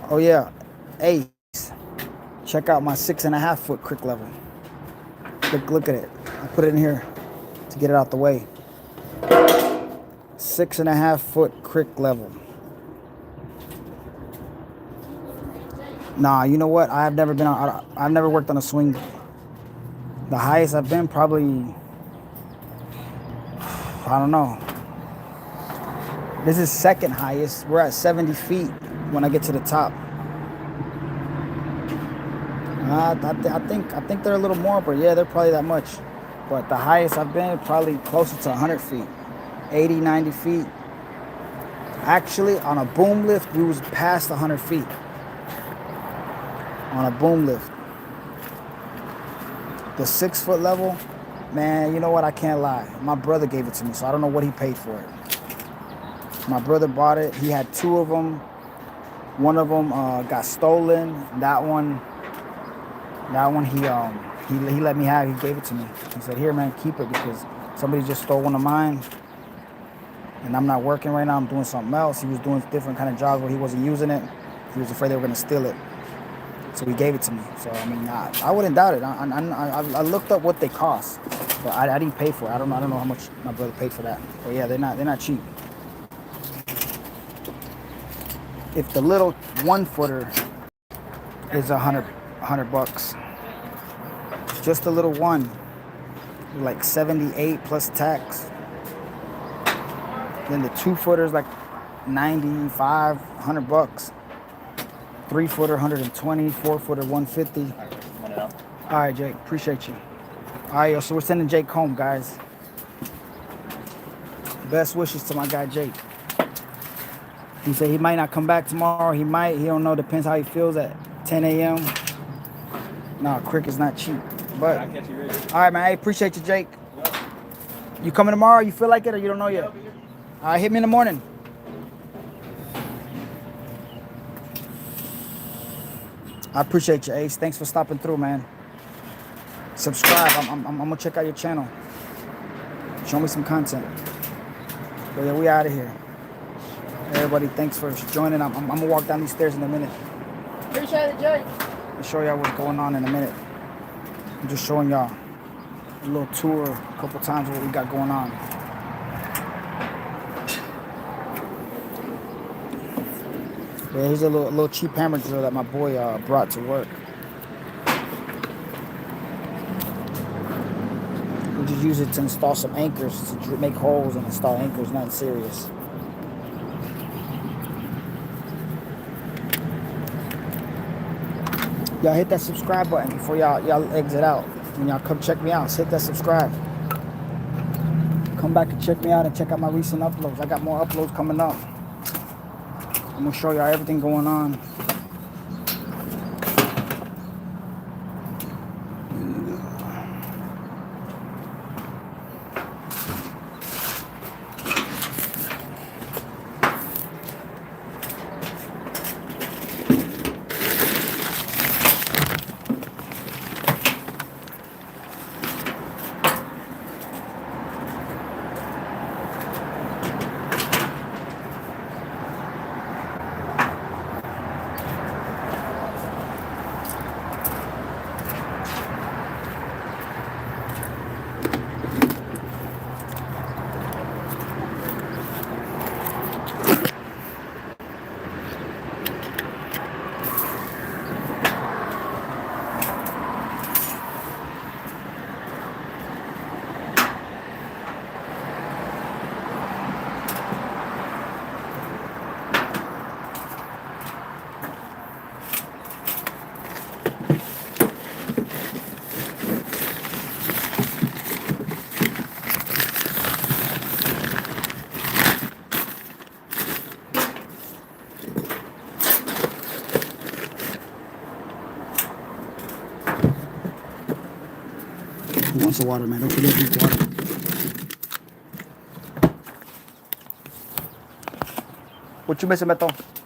Oh yeah, Ace. Check out my 6.5 foot crick level. Look at it. I put it in here to get it out the way. 6.5 foot crick level. Nah, you know what? I've never been on. I've never worked on a swing. The highest I've been probably, I don't know. This is second highest. We're at 70 feet when I get to the top. I think they're a little more, but yeah, they're probably that much. But the highest I've been probably closer to 100 feet, 80, 90 feet. Actually, on a boom lift, we was past 100 feet. On a boom lift. The 6 foot level, man, you know what? I can't lie. My brother gave it to me, so I don't know what he paid for it. My brother bought it. He had two of them. One of them got stolen. That one he let me have. He gave it to me. He said, "Here, man, keep it because somebody just stole one of mine, and I'm not working right now. I'm doing something else." He was doing different kind of jobs where he wasn't using it. He was afraid they were gonna steal it, so he gave it to me. So I mean, I wouldn't doubt it. I looked up what they cost, but I didn't pay for it. I don't know how much my brother paid for that. But yeah, they're not cheap. If the little 1 footer is $100, just the little one, like 78 plus tax. Then the 2 footers like 95, $100. 3 footer 120, 4 footer 150. All right, Jake, appreciate you. All right, yo, so we're sending Jake home, guys. Best wishes to my guy Jake. He said he might not come back tomorrow. He might. He don't know. Depends how he feels at 10 a.m. No, crick is not cheap. But all right, man. I appreciate you, Jake. You coming tomorrow? You feel like it, or you don't know yet? All right, hit me in the morning. I appreciate you, Ace. Thanks for stopping through, man. Subscribe. I'm gonna check out your channel. Show me some content. But yeah, we out of here. Everybody, thanks for joining. I'm gonna walk down these stairs in a minute. Appreciate it, Jake. I'll show y'all what's going on in a minute. I'm just showing y'all a little tour, a couple times what we got going on. Yeah, here's a little cheap hammer drill that my boy brought to work. We just use it to install some anchors, to make holes and install anchors, nothing serious. Y'all hit that subscribe button before y'all exit out. When y'all come check me out, hit that subscribe. Come back and check me out and check out my recent uploads. I got more uploads coming up. I'm gonna show y'all everything going on. Who wants the water, man? Don't forget to drink water. What you missing, Beto?